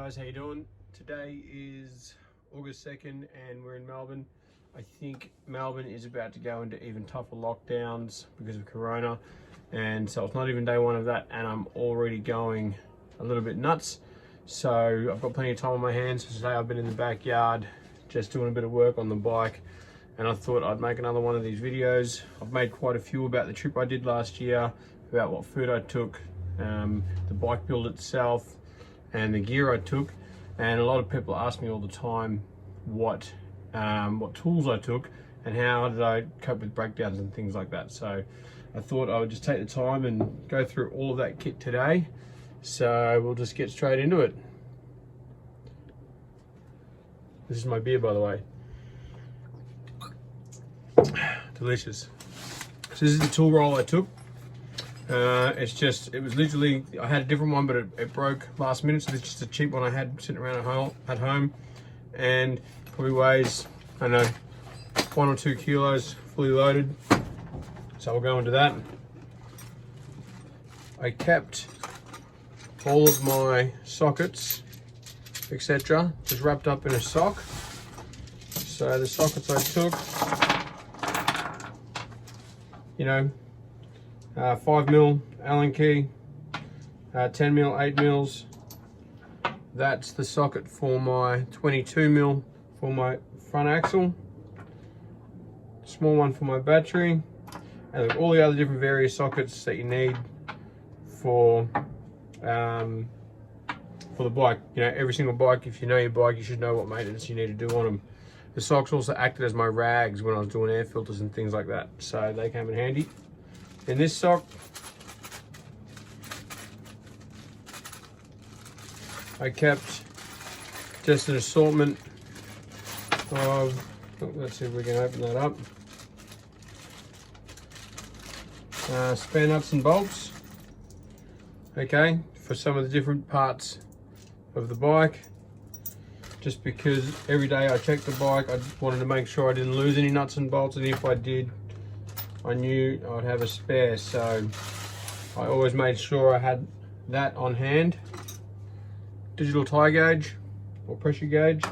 guys, how you doing? Today is August 2nd and we're in Melbourne. I think Melbourne is about to go into even tougher lockdowns because of Corona, and so it's not even day one of that and I'm already going a little bit nuts. So I've got plenty of time on my hands. Today I've been in the backyard just doing a bit of work on the bike, and I thought I'd make another one of these videos. I've made quite a few about the trip I did last year, about what food I took, the bike build itself, and the gear I took. And a lot of people ask me all the time what tools I took and how did I cope with breakdowns and things like that. So I thought I would just take the time and go through all of that kit today. So we'll just get straight into it. This is my beer, by the way. Delicious. So this is the tool roll I took. It was literally, I had a different one, but it broke last minute, so it's just a cheap one I had sitting around at home, and probably weighs, I don't know, 1 or 2 kilos, fully loaded. So we'll go into that. I kept all of my sockets, etc., just wrapped up in a sock. So the sockets I took, 5mm Allen key, 10mm 8mm. That's the socket for my 22mm for my front axle. Small one for my battery, and all the other different various sockets that you need for the bike. Every single bike, if you know your bike, you should know what maintenance you need to do on them. The socks also acted as my rags when I was doing air filters and things like that, so they came in handy. In this sock, I kept just an assortment of, let's see if we can open that up, spare nuts and bolts, okay, for some of the different parts of the bike, just because every day I checked the bike, I wanted to make sure I didn't lose any nuts and bolts, and if I did, I knew I'd have a spare, so I always made sure I had that on hand. Digital tie gauge or pressure gauge,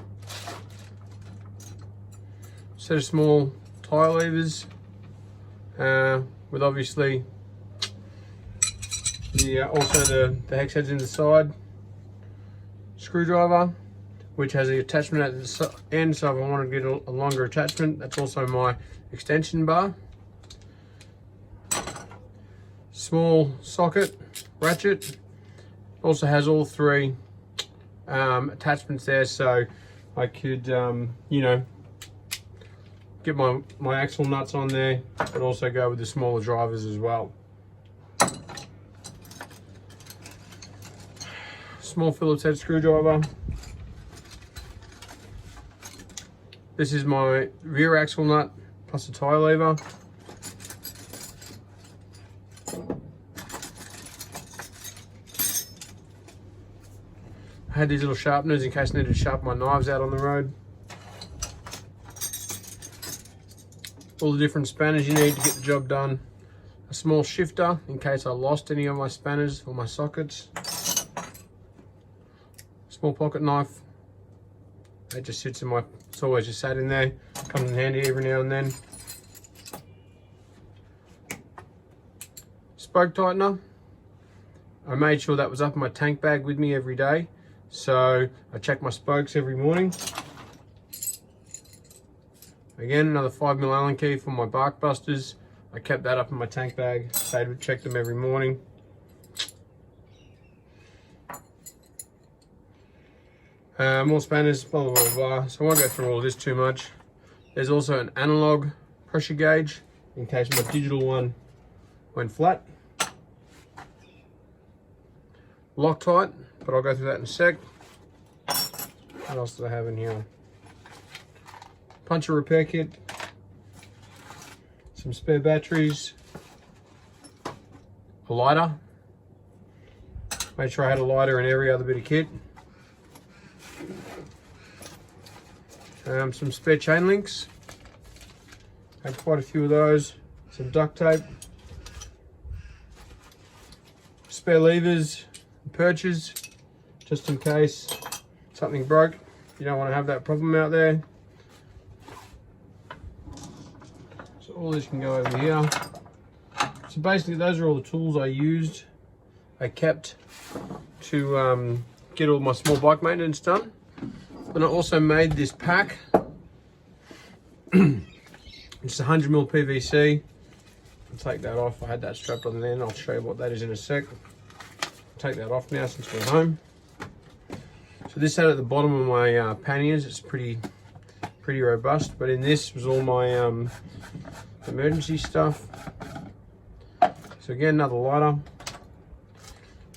set of small tie levers, with obviously also the hex heads in the side, screwdriver, which has an attachment at the end, so if I want to get a longer attachment, that's also my extension bar. Small socket ratchet, also has all 3 attachments there, so I could get my axle nuts on there, but also go with the smaller drivers as well. Small Phillips head screwdriver. This is my rear axle nut plus a tie lever. I had these little sharpeners in case I needed to sharpen my knives out on the road. All the different spanners you need to get the job done. A small shifter in case I lost any of my spanners or my sockets. Small pocket knife. It just sits in my, it's always just sat in there. Comes in handy every now and then. Spoke tightener. I made sure that was up in my tank bag with me every day. So I check my spokes every morning. Again, another 5mm Allen key for my bark busters. I kept that up in my tank bag. Stayed to check them every morning. More spanners, blah, blah, blah, blah. So I won't go through all this too much. There's also an analog pressure gauge in case my digital one went flat. Loctite, but I'll go through that in a sec. What else do I have in here? Puncher repair kit, some spare batteries, a lighter. Made sure I had a lighter in every other bit of kit. Some spare chain links. Had quite a few of those. Some duct tape. Spare levers, perches, just in case something broke. You don't want to have that problem out there. So all this can go over here. So basically those are all the tools I kept to get all my small bike maintenance done. And I also made this pack. It's 100mm PVC. I'll take that off. I had that strapped on there and I'll show you what that is in a sec. Take that off now since we're home. So this sat at the bottom of my panniers. It's pretty robust, but in this was all my emergency stuff. So again, another lighter,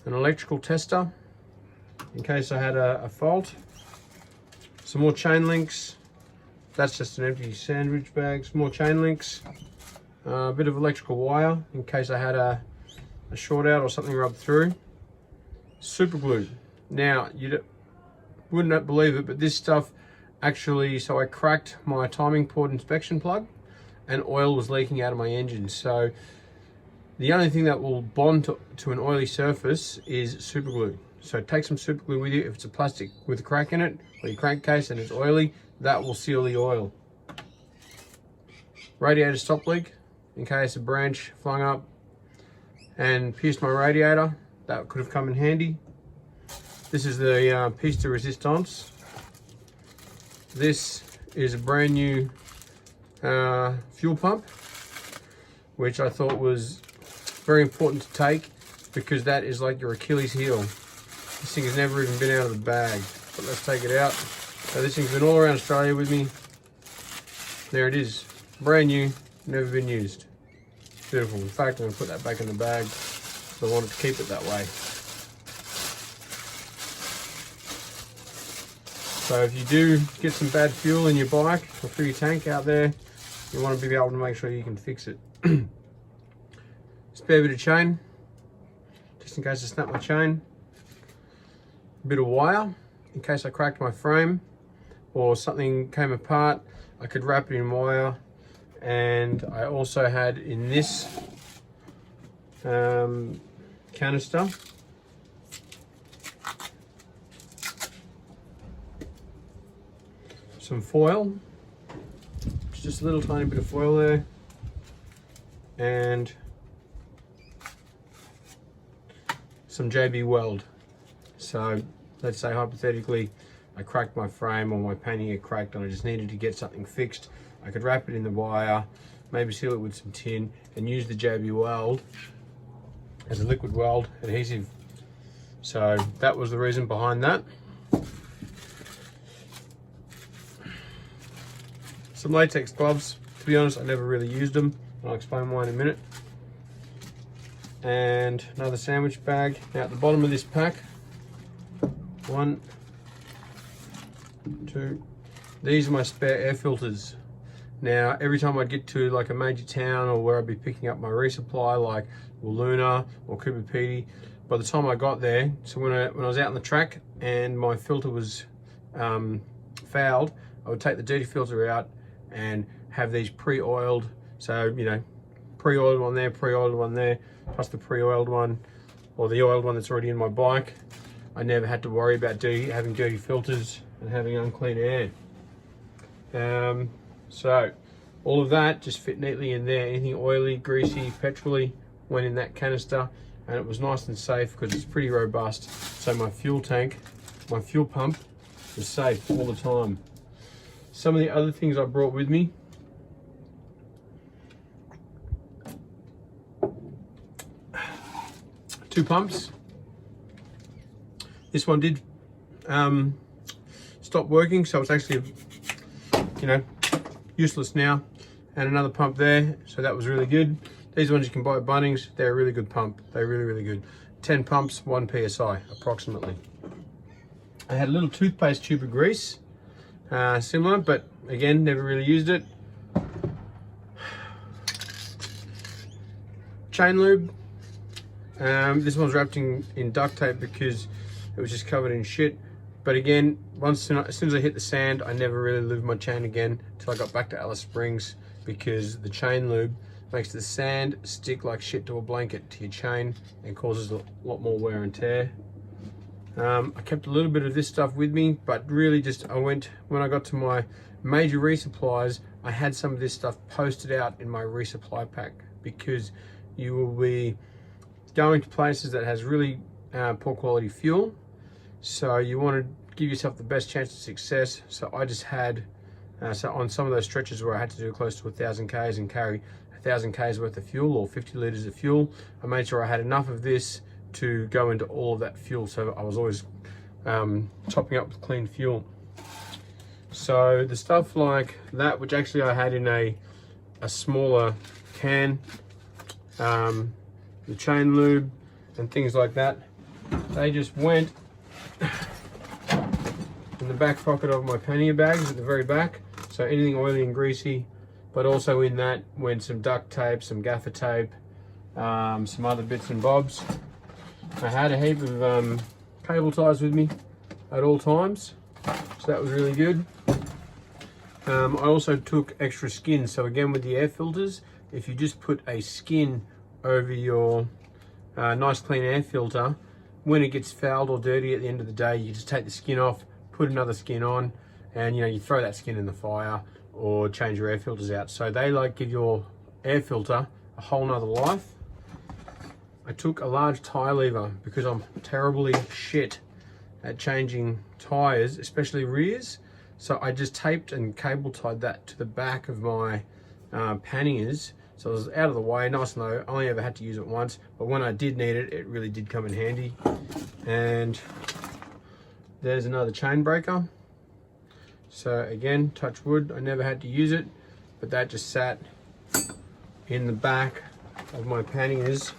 an electrical tester in case I had a fault, some more chain links. That's just an empty sandwich bag. Some more chain links, a bit of electrical wire in case I had a short out or something rubbed through. Super glue. Now you wouldn't believe it, but this stuff actually, so I cracked my timing port inspection plug and oil was leaking out of my engine. So the only thing that will bond to an oily surface is super glue. So take some super glue with you. If it's a plastic with a crack in it or your crankcase and it's oily, that will seal the oil. Radiator stop leak in case a branch flung up and pierced my radiator. That could have come in handy. This is the piece de resistance. This is a brand new fuel pump, which I thought was very important to take because that is like your Achilles heel. This thing has never even been out of the bag, but let's take it out. So this thing's been all around Australia with me. There it is, brand new, never been used. Beautiful. In fact, I'm gonna put that back in the bag. I wanted to keep it that way. So if you do get some bad fuel in your bike or through your tank out there, you want to be able to make sure you can fix it. Spare bit of chain, just in case I snap my chain. A bit of wire, in case I cracked my frame or something came apart, I could wrap it in wire. And I also had in this canister some foil, just a little tiny bit of foil there, and some JB weld. So let's say hypothetically I cracked my frame or my pannier cracked and I just needed to get something fixed. I could wrap it in the wire, maybe seal it with some tin and use the JB weld as a liquid weld adhesive. So that was the reason behind that. Some latex gloves. To be honest, I never really used them. I'll explain why in a minute. And another sandwich bag. Now at the bottom of this pack, 1, 2, these are my spare air filters. Now every time I'd get to like a major town or where I'd be picking up my resupply like Luna or Cooper Pedy, by the time I got there, so when I was out on the track and my filter was fouled, I would take the dirty filter out and have these pre-oiled, so you know, pre-oiled one there, pre-oiled one there, plus the pre-oiled one or the oiled one that's already in my bike. I never had to worry about having dirty filters and having unclean air. So all of that just fit neatly in there. Anything oily, greasy, petrol-y went in that canister, and it was nice and safe because it's pretty robust. So my fuel tank, my fuel pump was safe all the time. Some of the other things I brought with me. Two pumps. This one did stop working, so it's actually, you know, useless now. And another pump there, so that was really good. These ones you can buy at Bunnings. They're a really good pump. They're really, really good. 10 pumps, 1 PSI, approximately. I had a little toothpaste tube of grease. Similar, but again, never really used it. Chain lube. This one's wrapped in duct tape because it was just covered in shit. But again, as soon as I hit the sand, I never really lubed my chain again until I got back to Alice Springs, because the chain lube makes the sand stick like shit to a blanket to your chain and causes a lot more wear and tear. I kept a little bit of this stuff with me, but really just when I got to my major resupplies, I had some of this stuff posted out in my resupply pack, because you will be going to places that has really poor quality fuel. So you want to give yourself the best chance of success. So I just had, so on some of those stretches where I had to do close to 1,000 Ks and carry 1,000 Ks worth of fuel, or 50 litres of fuel, I made sure I had enough of this to go into all of that fuel. So I was always topping up with clean fuel. So the stuff like that, which actually I had in a smaller can, the chain lube and things like that, they just went in the back pocket of my pannier bags at the very back. So anything oily and greasy, but also in that went some duct tape, some gaffer tape, some other bits and bobs. I had a heap of cable ties with me at all times, so that was really good. I also took extra skin. So again, with the air filters, if you just put a skin over your nice clean air filter, when it gets fouled or dirty at the end of the day, you just take the skin off, put another skin on, and you throw that skin in the fire or change your air filters out. So they give your air filter a whole nother life. I took a large tire lever because I'm terribly shit at changing tires, especially rears. So I just taped and cable tied that to the back of my panniers. So it was out of the way, nice and low. I only ever had to use it once, but when I did need it, it really did come in handy. And there's another chain breaker. So again, touch wood, I never had to use it, but that just sat in the back of my panniers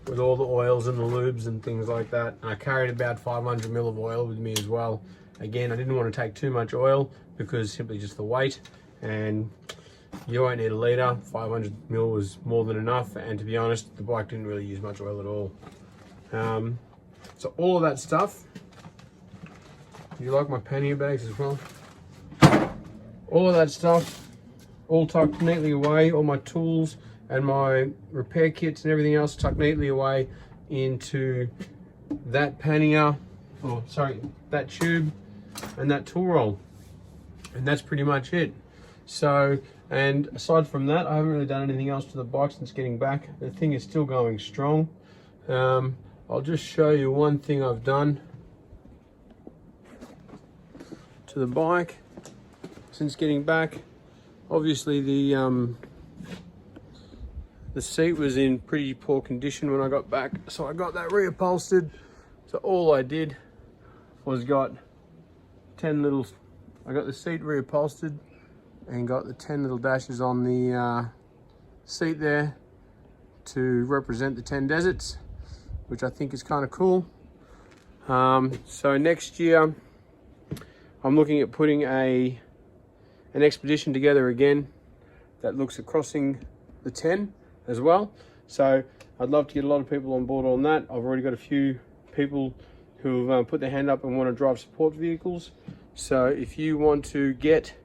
with all the oils and the lubes and things like that. And I carried about 500 ml of oil with me as well. Again, I didn't want to take too much oil because simply just the weight, and you won't need a litre. 500 ml was more than enough, and to be honest, the bike didn't really use much oil at all. So all of that stuff, you like my pannier bags as well? All of that stuff, all tucked neatly away, all my tools and my repair kits and everything else tucked neatly away into that pannier, or sorry, that tube and that tool roll. And that's pretty much it. So, and aside from that, I haven't really done anything else to the bike since getting back. The thing is still going strong. I'll just show you one thing I've done to the bike since getting back. Obviously the seat was in pretty poor condition when I got back, so I got that reupholstered. So all I did was got I got the seat reupholstered and got the 10 little dashes on the seat there to represent the 10 deserts, which I think is kind of cool. So next year I'm looking at putting an expedition together again that looks at crossing the 10 as well. So I'd love to get a lot of people on board on that. I've already got a few people who have put their hand up and want to drive support vehicles. So if you want to get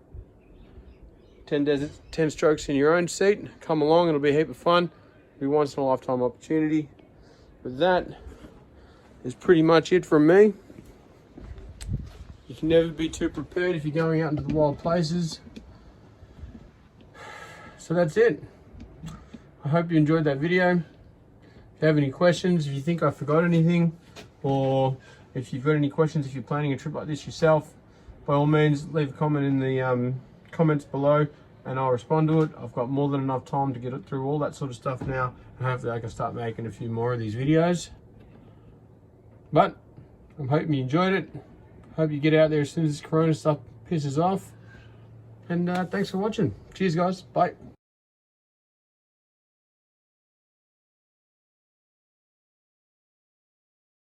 10 deserts, 10 strokes in your own seat, come along. It'll be a heap of fun. It'll be a once in a lifetime opportunity. But that is pretty much it from me. You can never be too prepared if you're going out into the wild places. So that's it. I hope you enjoyed that video. If you have any questions, if you think I forgot anything, or if you've got any questions, if you're planning a trip like this yourself, by all means, leave a comment in the comments below and I'll respond to it. I've got more than enough time to get it through all that sort of stuff now, and hopefully I can start making a few more of these videos. But I'm hoping you enjoyed it. Hope you get out there as soon as this corona stuff pisses off. And thanks for watching. Cheers guys, bye.